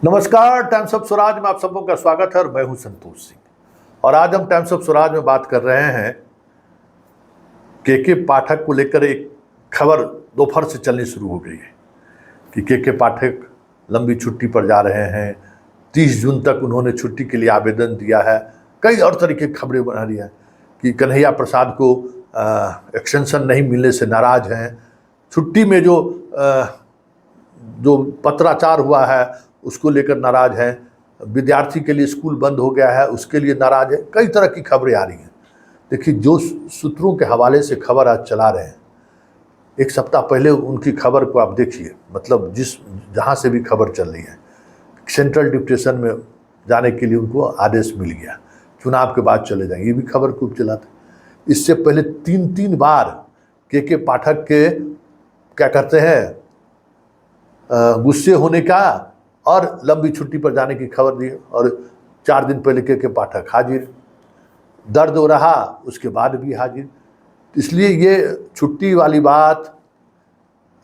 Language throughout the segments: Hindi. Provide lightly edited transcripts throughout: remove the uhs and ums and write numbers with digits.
नमस्कार, टाइम्स ऑफ स्वराज में आप सबों का स्वागत है और मैं हूं संतोष सिंह। और आज हम टाइम्स ऑफ स्वराज में बात कर रहे हैं के पाठक को लेकर एक खबर दोपहर से चलनी शुरू हो गई है कि के पाठक लंबी छुट्टी पर जा रहे हैं। 30 जून तक उन्होंने छुट्टी के लिए आवेदन दिया है। कई और तरीके की खबरें बना रही हैं कि कन्हैया प्रसाद को एक्सटेंशन नहीं मिलने से नाराज हैं। छुट्टी में जो पत्राचार हुआ है उसको लेकर नाराज है। विद्यार्थी के लिए स्कूल बंद हो गया है उसके लिए नाराज है। कई तरह की खबरें आ रही हैं। देखिए, जो सूत्रों के हवाले से खबर आज चला रहे हैं, एक सप्ताह पहले उनकी खबर को आप देखिए, मतलब जहाँ से भी खबर चल रही है, सेंट्रल डिप्टेशन में जाने के लिए उनको आदेश मिल गया, चुनाव के बाद चले जाएंगे, ये भी खबर खूब चलाते। इससे पहले तीन बार के पाठक के क्या कहते हैं गुस्से होने का और लंबी छुट्टी पर जाने की खबर दी। और 4 दिन पहले के पाठक हाजिर, दर्द हो रहा उसके बाद भी हाजिर। इसलिए ये छुट्टी वाली बात,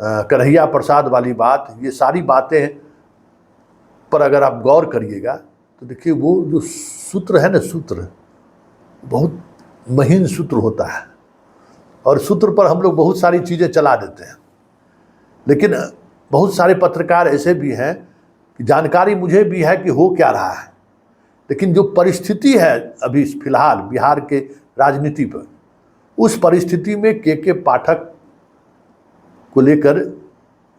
कन्हैया प्रसाद वाली बात, ये सारी बातें पर अगर आप गौर करिएगा तो देखिए वो जो सूत्र है ना, सूत्र बहुत महीन सूत्र होता है और सूत्र पर हम लोग बहुत सारी चीज़ें चला देते हैं। लेकिन बहुत सारे पत्रकार ऐसे भी हैं कि जानकारी मुझे भी है कि हो क्या रहा है, लेकिन जो परिस्थिति है अभी फिलहाल बिहार के राजनीति पर, उस परिस्थिति में के पाठक को लेकर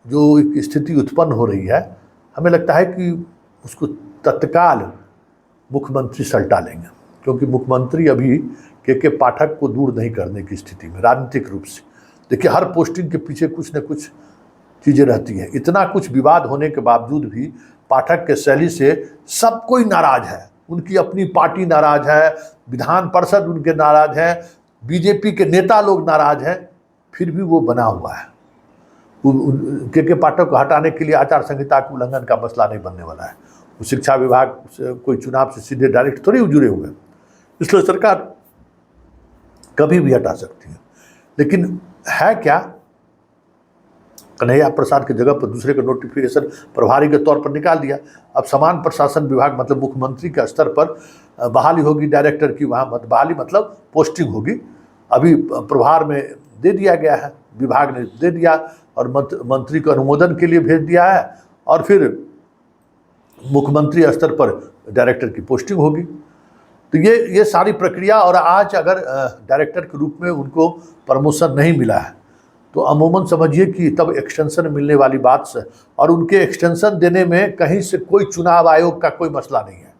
जो एक स्थिति उत्पन्न हो रही है, हमें लगता है कि उसको तत्काल मुख्यमंत्री सल्टा लेंगे, क्योंकि मुख्यमंत्री अभी के पाठक को दूर नहीं करने की स्थिति में राजनीतिक रूप से। देखिए, हर पोस्टिंग के पीछे कुछ न कुछ चीज़ें रहती हैं। इतना कुछ विवाद होने के बावजूद भी पाठक के शैली से सब कोई नाराज है। उनकी अपनी पार्टी नाराज है, विधान परिषद उनके नाराज है, बीजेपी के नेता लोग नाराज हैं, फिर भी वो बना हुआ है। के पाठक को हटाने के लिए आचार संहिता के उल्लंघन का मसला नहीं बनने वाला है। वो शिक्षा विभाग से कोई चुनाव से सीधे डायरेक्ट थोड़ी जुड़े हुए हैं, इसलिए सरकार कभी भी हटा सकती है। लेकिन है क्या, कन्हैया प्रसाद की जगह पर दूसरे का नोटिफिकेशन प्रभारी के तौर पर निकाल दिया। अब समान प्रशासन विभाग मतलब मुख्यमंत्री के स्तर पर बहाली होगी डायरेक्टर की, वहाँ बहाली मतलब पोस्टिंग होगी। अभी प्रभार में दे दिया गया है, विभाग ने दे दिया और मंत्री को अनुमोदन के लिए भेज दिया है और फिर मुख्यमंत्री स्तर पर डायरेक्टर की पोस्टिंग होगी। तो ये सारी प्रक्रिया, और आज अगर डायरेक्टर के रूप में उनको प्रमोशन नहीं मिला है तो अमूमन समझिए कि तब एक्सटेंशन मिलने वाली बात से, और उनके एक्सटेंशन देने में कहीं से कोई चुनाव आयोग का कोई मसला नहीं है।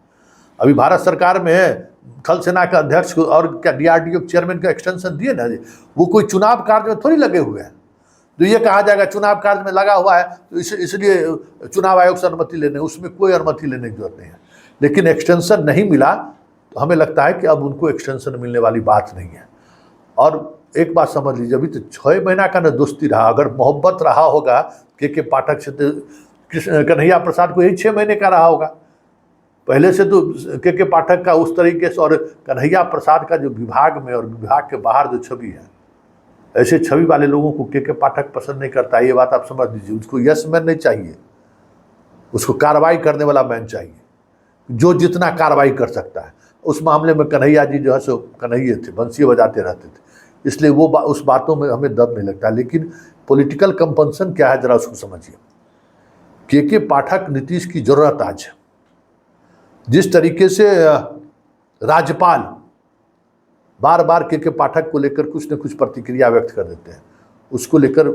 अभी भारत सरकार में थल सेना का अध्यक्ष और क्या DRDO चेयरमैन का एक्सटेंशन दिए ना, वो कोई चुनाव कार्य में थोड़ी लगे हुए हैं। तो ये कहा जाएगा चुनाव कार्य में लगा हुआ है तो इसलिए चुनाव आयोग से अनुमति लेने, उसमें कोई अनुमति लेने की जरूरत नहीं है। लेकिन एक्सटेंशन नहीं मिला तो हमें लगता है कि अब उनको एक्सटेंशन मिलने वाली बात नहीं है। और एक बात समझ लीजिए, अभी तो 6 महीना का न दोस्ती रहा, अगर मोहब्बत रहा होगा के पाठक से तो कन्हैया प्रसाद को यही 6 महीने का रहा होगा। पहले से तो के पाठक का उस तरीके से, और कन्हैया प्रसाद का जो विभाग में और विभाग के बाहर जो छवि है, ऐसे छवि वाले लोगों को के पाठक पसंद नहीं करता। ये बात आप समझ लीजिए। उसको यस मैन नहीं चाहिए, उसको कार्रवाई करने वाला मैन चाहिए, जो जितना कार्रवाई कर सकता है। उस मामले में कन्हैया जी जो है सो कन्हैया थे, बंसी बजाते रहते थे, इसलिए वो उस बातों में हमें दम नहीं लगता। लेकिन पॉलिटिकल कंपल्सन क्या है, जरा उसको समझिए। के पाठक नीतीश की जरूरत आज है। जिस तरीके से राज्यपाल बार बार के पाठक को लेकर कुछ न कुछ प्रतिक्रिया व्यक्त कर देते हैं, उसको लेकर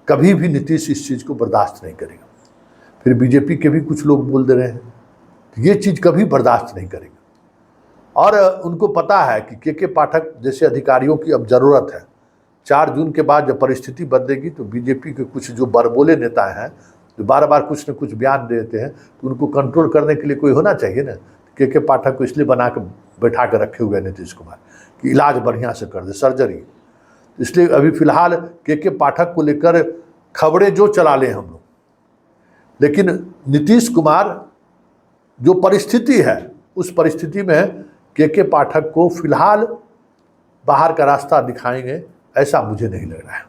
कभी भी नीतीश इस चीज़ को बर्दाश्त नहीं करेगा। फिर बीजेपी के भी कुछ लोग बोल दे रहे हैं, तो ये चीज़ कभी बर्दाश्त नहीं करेगा। और उनको पता है कि के पाठक जैसे अधिकारियों की अब ज़रूरत है। 4 जून के बाद जब परिस्थिति बदलेगी तो बीजेपी के कुछ जो बड़बोले नेता हैं, जो बार बार कुछ न कुछ बयान देते हैं, तो उनको कंट्रोल करने के लिए कोई होना चाहिए ना। के पाठक को इसलिए बना के बैठा कर रखे हुए नीतीश कुमार कि इलाज बढ़िया से कर दे, सर्जरी। इसलिए अभी फिलहाल के पाठक को लेकर खबरें जो चला लें हम लोग, लेकिन नीतीश कुमार जो परिस्थिति है, उस परिस्थिति में के पाठक को फिलहाल बाहर का रास्ता दिखाएंगे, ऐसा मुझे नहीं लग रहा है।